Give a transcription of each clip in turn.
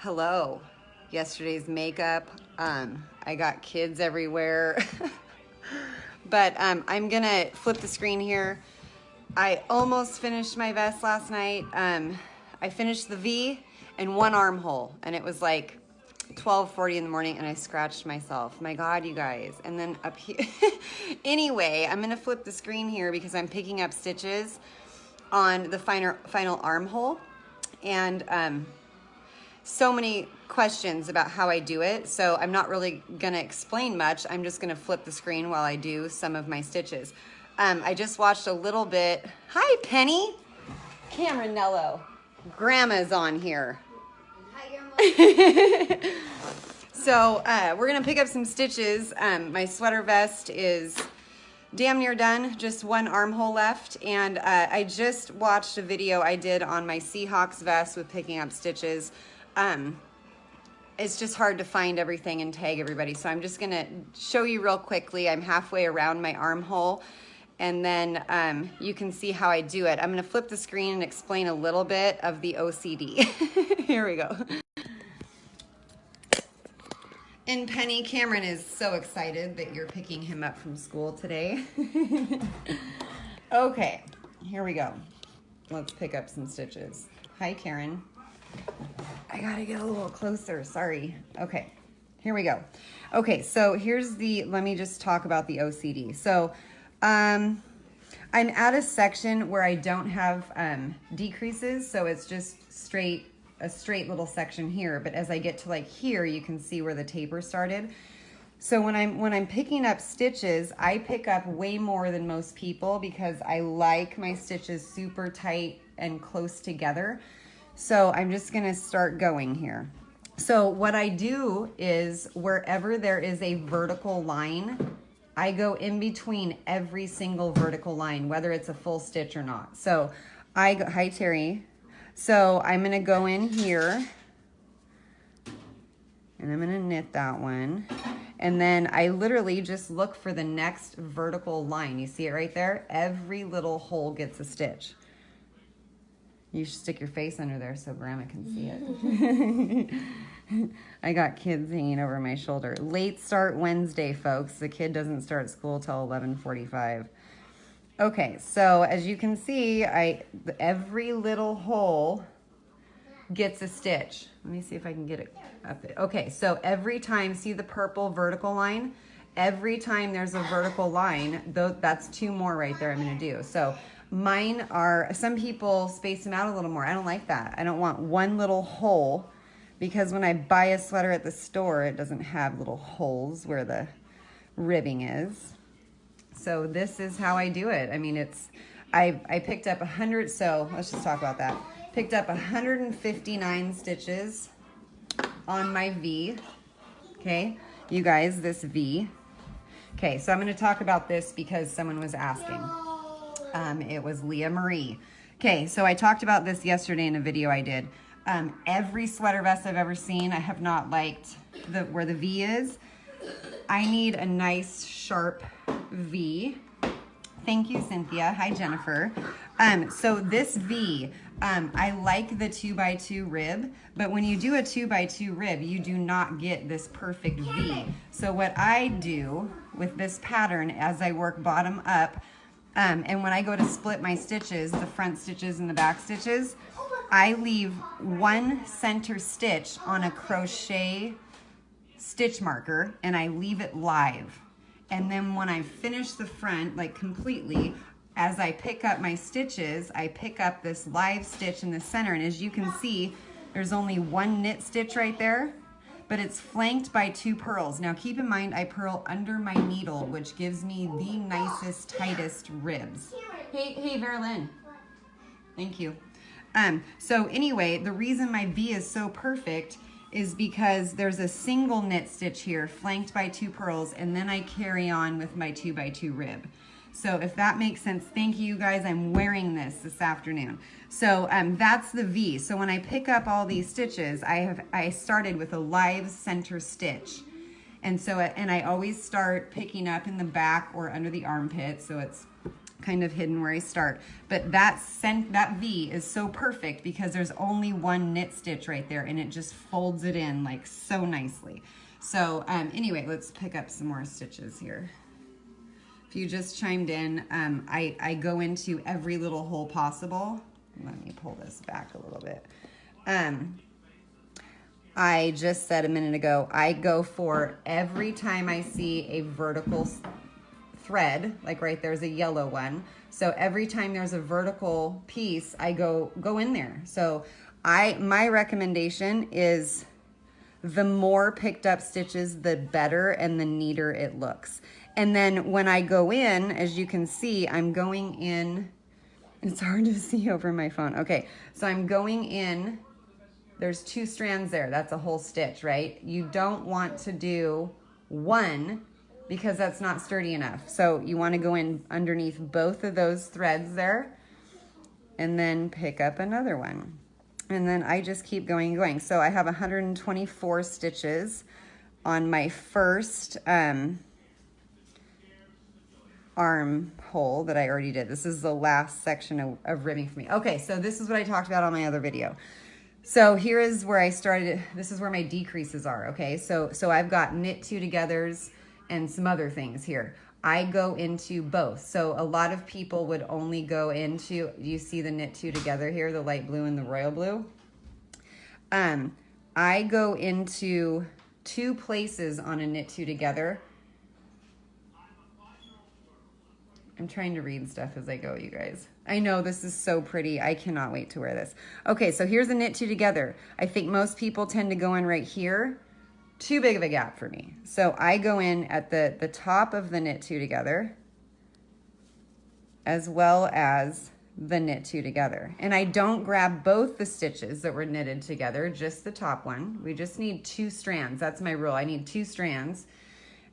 Hello. Yesterday's makeup. I got kids everywhere. But I'm gonna flip the screen here. I almost finished my vest last night. I finished the V and one armhole, and it was like 12:40 in the morning, and I scratched myself. My God, you guys. And then up here. Anyway, I'm gonna flip the screen here because I'm picking up stitches on the final armhole, and so many questions about how I do it, so I'm not really gonna explain much. I'm just gonna flip the screen while I do some of my stitches. I just watched a little bit. Hi, Penny. Cameronello. Grandma's on here. Hi, Grandma. So we're gonna pick up some stitches. My sweater vest is damn near done, just one armhole left, and I just watched a video I did on my Seahawks vest with picking up stitches. It's just hard to find everything and tag everybody, so I'm just gonna show you real quickly. I'm halfway around my armhole, and then you can see how I do it. I'm gonna flip the screen and explain a little bit of the OCD. Here we go. And Penny, Cameron is so excited that you're picking him up from school today. Okay, here we go. Let's pick up some stitches. Hi, Karen. I gotta get a little closer, sorry. Okay, here we go. Okay, so here's let me just talk about the OCD. So I'm at a section where I don't have decreases, so it's just a straight little section here, but as I get to like here, you can see where the taper started. So when I'm picking up stitches, I pick up way more than most people because I like my stitches super tight and close together. So I'm just gonna start going here. So what I do is wherever there is a vertical line, I go in between every single vertical line, whether it's a full stitch or not. So hi Terry. So I'm gonna go in here and I'm gonna knit that one. And then I literally just look for the next vertical line. You see it right there? Every little hole gets a stitch. You should stick your face under there so Grandma can see it. I got kids hanging over my shoulder. Late start Wednesday, folks. The kid doesn't start school till 11:45. Okay, so as you can see, every little hole gets a stitch. Let me see if I can get it up. Okay, so every time, see the purple vertical line? Every time there's a vertical line, that's two more right there I'm gonna do. So mine are, some people space them out a little more. I don't like that. I don't want one little hole because when I buy a sweater at the store, it doesn't have little holes where the ribbing is. So this is how I do it. I mean, I picked up 100, so let's just talk about that. Picked up 159 stitches on my V. Okay, you guys, this V. Okay, so I'm gonna talk about this because someone was asking. It was Leah Marie. Okay, so I talked about this yesterday in a video I did. Every sweater vest I've ever seen, I have not liked where the V is. I need a nice sharp V. Thank you, Cynthia. Hi, Jennifer. So this V, I like the 2x2 rib, but when you do a 2x2 rib, you do not get this perfect V. So what I do with this pattern as I work bottom up, and when I go to split my stitches, the front stitches and the back stitches, I leave one center stitch on a crochet stitch marker and I leave it live. And then when I finish the front, like completely, as I pick up my stitches, I pick up this live stitch in the center. And as you can see, there's only one knit stitch right there, but it's flanked by 2 purls. Now keep in mind, I purl under my needle, which gives me the nicest, tightest ribs. Hey, Verlyn. Thank you. So anyway, the reason my V is so perfect is because there's a single knit stitch here flanked by 2 purls, and then I carry on with my 2x2 rib. So if that makes sense, thank you guys. I'm wearing this afternoon. So that's the V. So when I pick up all these stitches, I started with a live center stitch. And so, and I always start picking up in the back or under the armpit. So it's kind of hidden where I start. But that V is so perfect because there's only one knit stitch right there, and it just folds it in like so nicely. So anyway, let's pick up some more stitches here. If you just chimed in, I go into every little hole possible. Let me pull this back a little bit. I just said a minute ago, I go for every time I see a vertical thread, like right there's a yellow one. So every time there's a vertical piece, I go in there. So my recommendation is the more picked up stitches, the better and the neater it looks. And then when I go in, as you can see, I'm going in, it's hard to see over my phone. Okay, so I'm going in, there's 2 strands there. That's a whole stitch, right? You don't want to do one because that's not sturdy enough. So you want to go in underneath both of those threads there and then pick up another one. And then I just keep going and going. So I have 124 stitches on my first armhole that I already did. This is the last section of ribbing for me. Okay, so this is what I talked about on my other video. So here is where I started. This is where my decreases are, okay? So I've got knit 2 togethers and some other things here. I go into both. So a lot of people would only go into, you see the knit 2 together here, the light blue and the royal blue? I go into 2 places on a knit 2 together. I'm trying to read stuff as I go, you guys. I know this is so pretty. I cannot wait to wear this. Okay, so here's a knit 2 together. I think most people tend to go in right here. Too big of a gap for me. So I go in at the top of the knit 2 together, as well as the knit 2 together. And I don't grab both the stitches that were knitted together, just the top one. We just need 2 strands. That's my rule. I need 2 strands,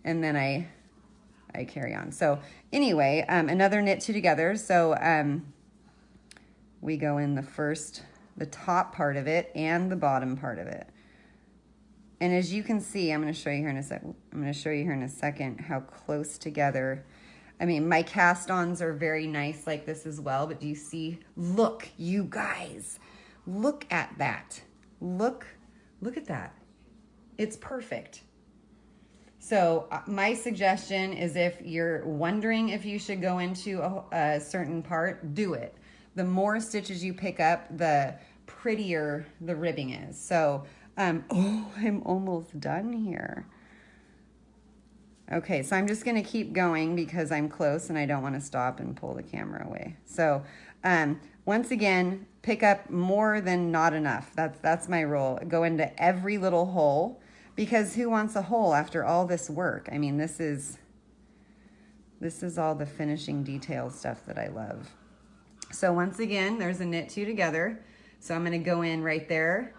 and then I carry on. So anyway, another knit 2 together. So we go in the top part of it and the bottom part of it. And as you can see, I'm going to show you here in a second how close together. I mean, my cast-ons are very nice like this as well, but do you see? Look, you guys, look at that. Look at that. It's perfect. So my suggestion is, if you're wondering if you should go into a certain part, do it. The more stitches you pick up, the prettier the ribbing is. So, oh, I'm almost done here. Okay, so I'm just gonna keep going because I'm close and I don't wanna stop and pull the camera away. So once again, pick up more than not enough. That's my rule. Go into every little hole, because who wants a hole after all this work? I mean, this is all the finishing detail stuff that I love. So once again, there's a knit 2 together. So I'm gonna go in right there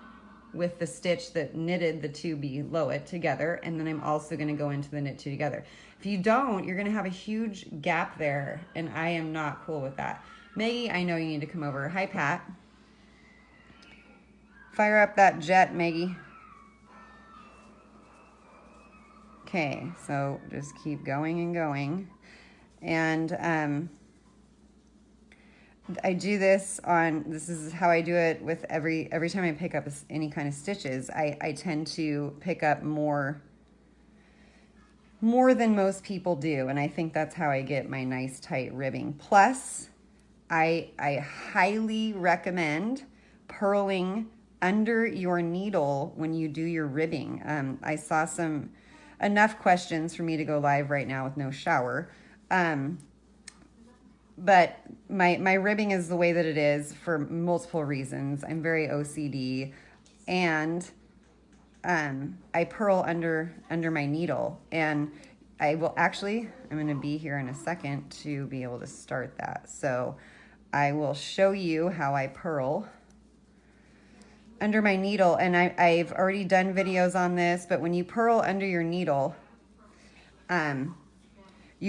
with the stitch that knitted the 2 below it together, and then I'm also gonna go into the knit 2 together. If you don't, you're gonna have a huge gap there, and I am not cool with that. Maggie, I know you need to come over. Hi, Pat. Fire up that jet, Maggie. Okay, so just keep going and going. And I do this is how I do it with every time I pick up any kind of stitches. I tend to pick up more than most people do, and I think that's how I get my nice tight ribbing. Plus, I highly recommend purling under your needle when you do your ribbing. I saw enough questions for me to go live right now with no shower. But my ribbing is the way that it is for multiple reasons. I'm very OCD, and I purl under my needle. And I will I'm going to be here in a second to be able to start that. So I will show you how I purl under my needle. And I've already done videos on this, but when you purl under your needle, you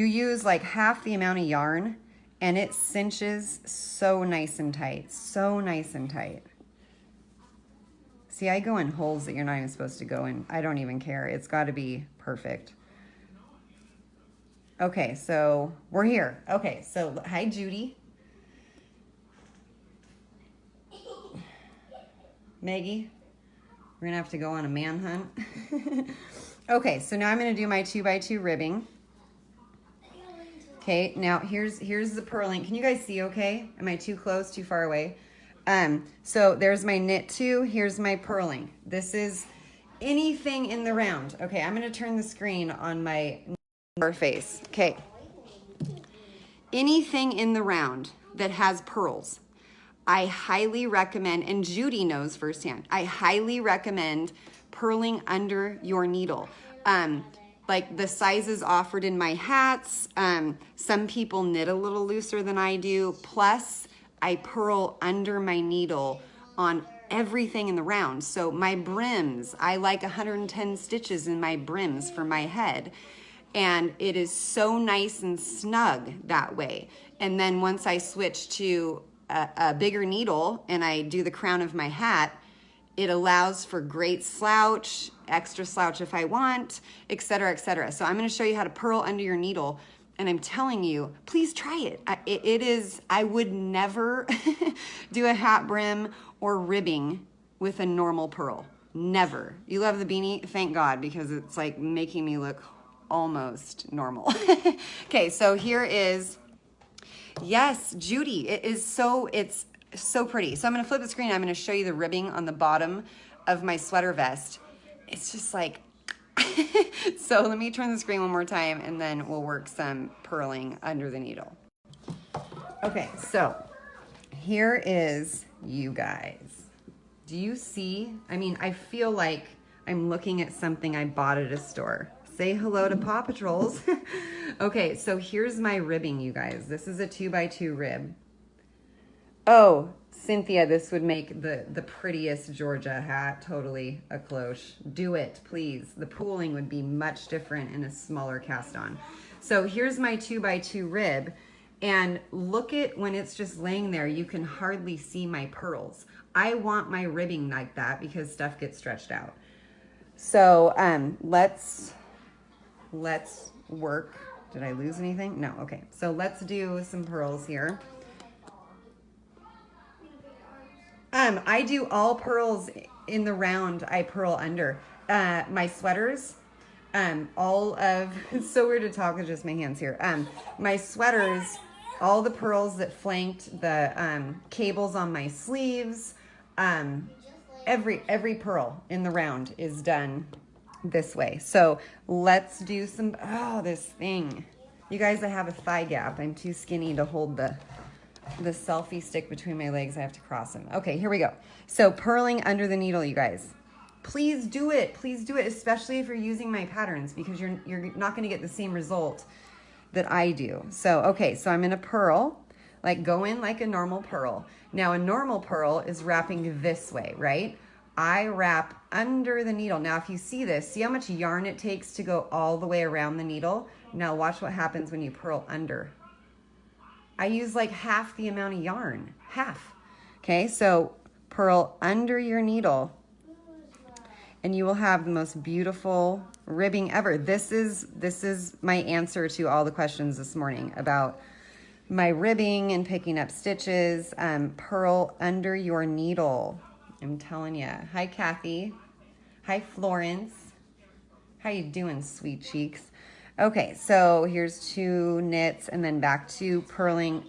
use like half the amount of yarn, and it cinches so nice and tight, so nice and tight. See, I go in holes that you're not even supposed to go in. I don't even care. It's got to be perfect. Okay, so we're here. Okay, so hi, Judy. Maggie, we're gonna have to go on a manhunt. Okay, so now I'm gonna do my 2x2 ribbing. Okay, now here's the purling. Can you guys see okay? Am I too close, too far away? So there's my knit 2, here's my purling. This is anything in the round. Okay, I'm gonna turn the screen on my face. Okay. Anything in the round that has pearls, I highly recommend, and Judy knows firsthand, I highly recommend purling under your needle. Like the sizes offered in my hats, some people knit a little looser than I do, plus I purl under my needle on everything in the round. So my brims, I like 110 stitches in my brims for my head. And it is so nice and snug that way. And then once I switch to a bigger needle and I do the crown of my hat, it allows for great slouch, extra slouch if I want, etc., etc. So I'm going to show you how to purl under your needle. And I'm telling you, please try it. It is, I would never do a hat brim or ribbing with a normal purl. Never. You love the beanie? Thank God, because it's like making me look almost normal. Okay, so here is, yes, Judy, it's so pretty. So I'm gonna flip the screen. I'm gonna show you the ribbing on the bottom of my sweater vest. It's just like, so let me turn the screen one more time and then we'll work some purling under the needle. Okay, so here is you guys. Do you see? I mean, I feel like I'm looking at something I bought at a store. Say hello to Paw Patrols. Okay, so here's my ribbing, you guys. This is a 2x2 rib. Oh, Cynthia, this would make the prettiest Georgia hat. Totally a cloche. Do it, please. The pooling would be much different in a smaller cast on. So here's my 2x2 rib. And look at when it's just laying there, you can hardly see my pearls. I want my ribbing like that because stuff gets stretched out. So let's work. Did I lose anything? No, okay. So let's do some pearls here. I do all pearls in the round. I purl under my sweaters. It's so weird to talk with just my hands here. My sweaters, all the pearls that flanked the cables on my sleeves, every pearl in the round is done this way. So let's do some, this thing. You guys, I have a thigh gap. I'm too skinny to hold the selfie stick between my legs. I have to cross them. Okay, here we go. So purling under the needle, you guys. Please do it. Please do it, especially if you're using my patterns, because you're not going to get the same result that I do. So, okay, so I'm going to purl, like go in like a normal purl. Now, a normal purl is wrapping this way, right? I wrap under the needle. Now, if you see this, see how much yarn it takes to go all the way around the needle? Now, watch what happens when you purl under. I use like half the amount of yarn, half. Okay, so purl under your needle and you will have the most beautiful ribbing ever. This is my answer to all the questions this morning about my ribbing and picking up stitches. Purl under your needle. I'm telling you. Hi, Kathy. Hi, Florence. How you doing, sweet cheeks? Okay, so here's 2 knits and then back to purling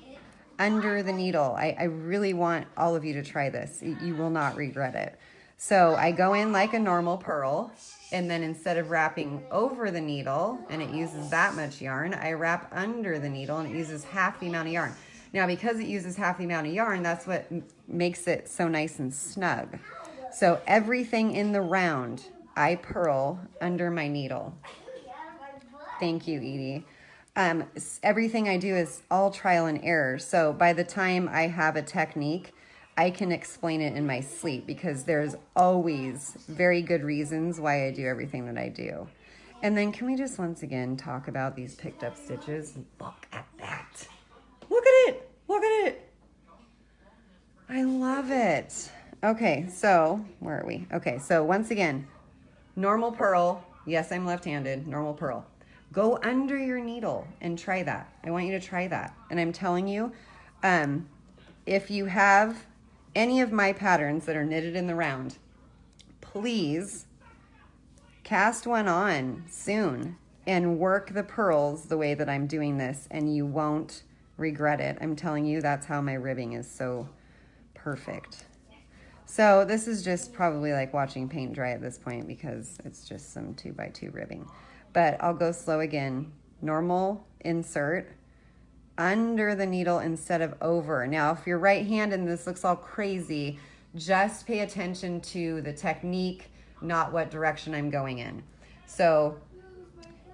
under the needle. I really want all of you to try this. You will not regret it. So I go in like a normal purl, and then instead of wrapping over the needle, and it uses that much yarn, I wrap under the needle and it uses half the amount of yarn. Now, because it uses half the amount of yarn, that's what makes it so nice and snug. So everything in the round, I purl under my needle. Thank you, Edie. Everything I do is all trial and error. So by the time I have a technique, I can explain it in my sleep because there's always very good reasons why I do everything that I do. And then can we just once again talk about these picked up stitches? Look at that. Look at it. Look at it. I love it. Okay, so where are we? Okay, so once again, normal purl. Yes, I'm left-handed, normal purl. Go under your needle and try that. I want you to try that. And I'm telling you, if you have any of my patterns that are knitted in the round, please cast one on soon and work the purls the way that I'm doing this, and you won't regret it. I'm telling you, that's how my ribbing is so perfect. So this is just probably like watching paint dry at this point because it's just some 2x2 ribbing. But I'll go slow again. Normal insert under the needle instead of over. Now, if you're right-handed and this looks all crazy, just pay attention to the technique, not what direction I'm going in. So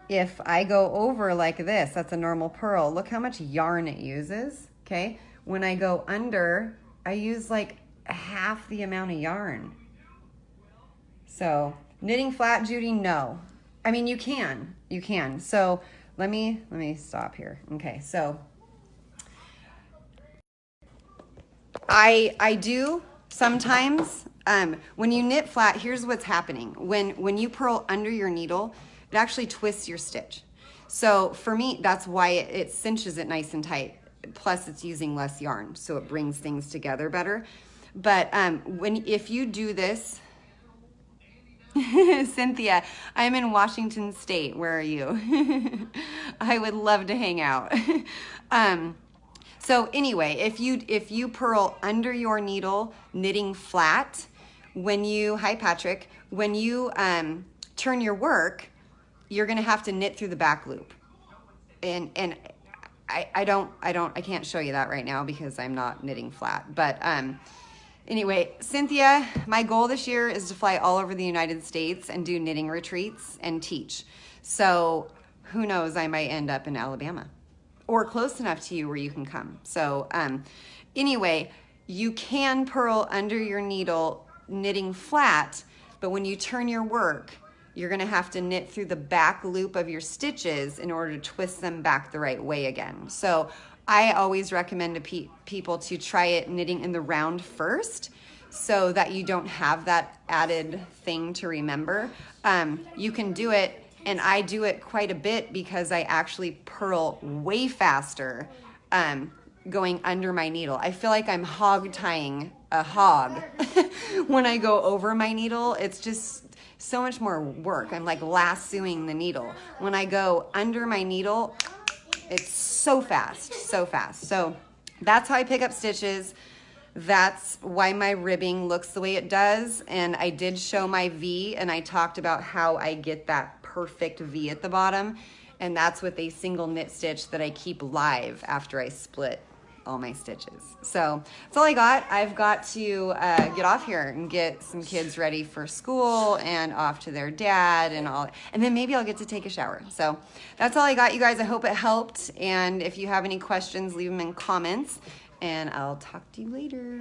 if I go over like this, that's a normal purl. Look how much yarn it uses, okay? When I go under, I use like half the amount of yarn. So knitting flat, Judy, no. I mean, you can. So let me stop here. Okay, so I do sometimes, when you knit flat, here's what's happening. When you purl under your needle, it actually twists your stitch. So for me, that's why it cinches it nice and tight. Plus it's using less yarn, so it brings things together better. But if you do this, Cynthia, I'm in Washington State. Where are you? I would love to hang out. So anyway, if you purl under your needle, knitting flat, hi Patrick, when you turn your work, you're gonna have to knit through the back loop. And I can't show you that right now because I'm not knitting flat. But anyway, Cynthia, my goal this year is to fly all over the United States and do knitting retreats and teach. So who knows, I might end up in Alabama or close enough to you where you can come. So anyway, you can purl under your needle knitting flat, but when you turn your work, you're gonna have to knit through the back loop of your stitches in order to twist them back the right way again. So I always recommend to people to try it knitting in the round first so that you don't have that added thing to remember. You can do it, and I do it quite a bit because I actually purl way faster going under my needle. I feel like I'm hog tying a hog when I go over my needle. It's just so much more work. I'm like lassoing the needle. When I go under my needle, it's so fast, so fast. So that's how I pick up stitches. That's why my ribbing looks the way it does. And I did show my V, and I talked about how I get that perfect V at the bottom. And that's with a single knit stitch that I keep live after I split all my stitches. So that's all I got. I've got to get off here and get some kids ready for school and off to their dad and all, and then maybe I'll get to take a shower. So that's all I got, you guys. I hope it helped, and if you have any questions, leave them in comments, and I'll talk to you later.